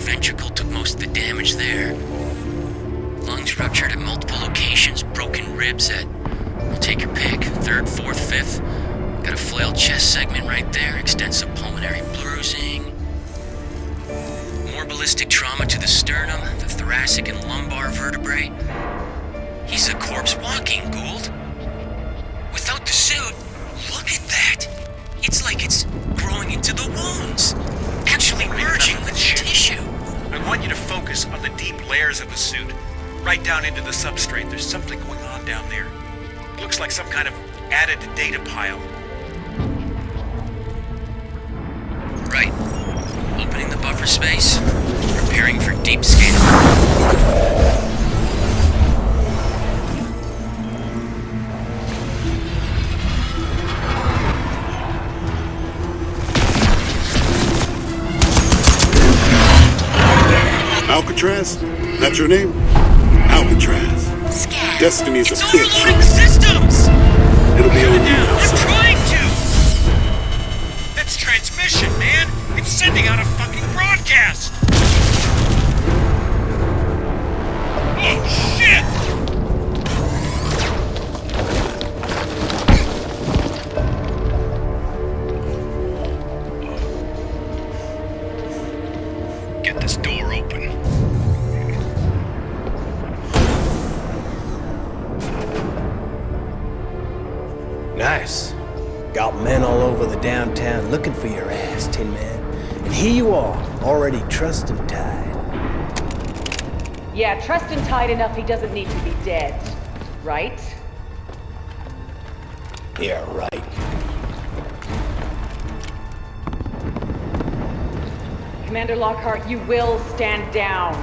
ventricle took most of the damage there. Lungs ruptured at multiple locations, broken ribs at, well, take your pick, 3rd, 4th, 5th. Got a flailed chest segment right there, extensive pulmonary bruising. More ballistic trauma to the sternum, the thoracic and lumbar vertebrae. He's a corpse walking, Gould. Without the suit, look at that. It's like it's growing into the wounds. Actually merging with the tissue. I want you to focus on the deep layers of the suit. Right down into the substrate. There's something going on down there. It looks like some kind of added data pile. Right. Opening the buffer space. Preparing for deep scan. Alcatraz? That's your name? Alcatraz. Scan. Destiny's a It's bitch. overloading the systems! It'll be on you now, I'm son. trying to! That's transmission, man! It's sending out a fucking broadcast! Oh, shit! Get this door open. Nice. Got men all over the downtown looking for your ass, Tin Man. And here you are, already trussed and tied. Yeah, trussed and tied enough he doesn't need to be dead. Right? Yeah, right. Commander Lockhart, you will stand down.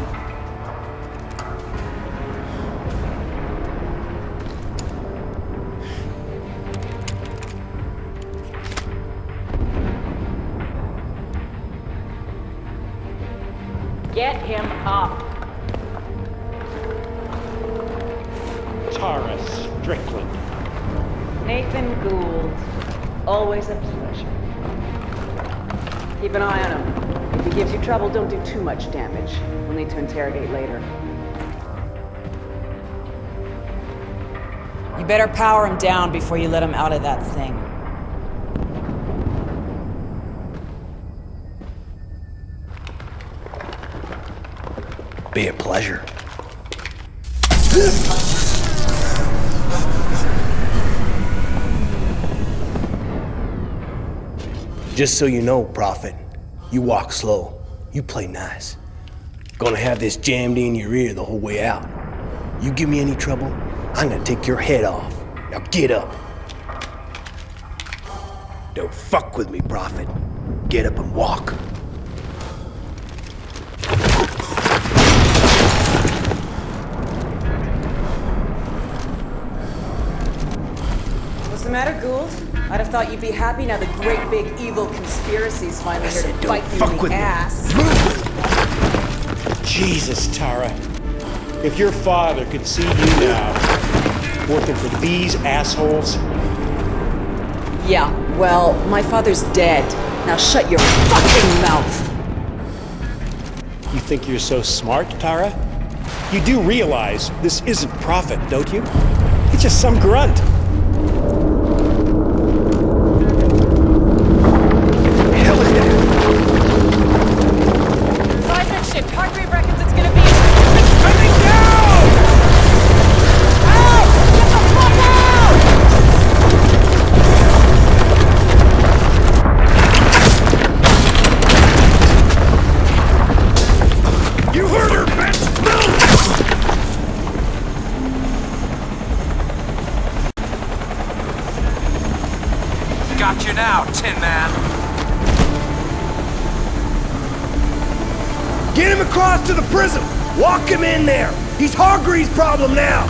Get him up. Tara Strickland. Nathan Gould. Always a pleasure. Keep an eye on him. If he gives you trouble, don't do too much damage. We'll need to interrogate later. You better power him down before you let him out of that thing. Be a pleasure. Just so you know, Prophet, you walk slow, you play nice. Gonna have this jammed in your ear the whole way out. You give me any trouble, I'm gonna take your head off. Now get up. Don't fuck with me, Prophet. Get up and walk. What's the matter, Gould? I'd have thought you'd be happy now the great big evil conspiracy's finally here to bite you in the ass. Jesus, Tara. If your father could see you now, working for these assholes. Yeah, well, my father's dead. Now shut your fucking mouth! You think you're so smart, Tara? You do realize this isn't Prophet, don't you? It's just some grunt. Seismic shift. Heart rate records it's gonna be. It's coming down! Out! Get the fuck out! You heard her, bitch! Got you now, Tin Man. Get him across to the prism! Walk him in there! He's Hargreaves' problem now!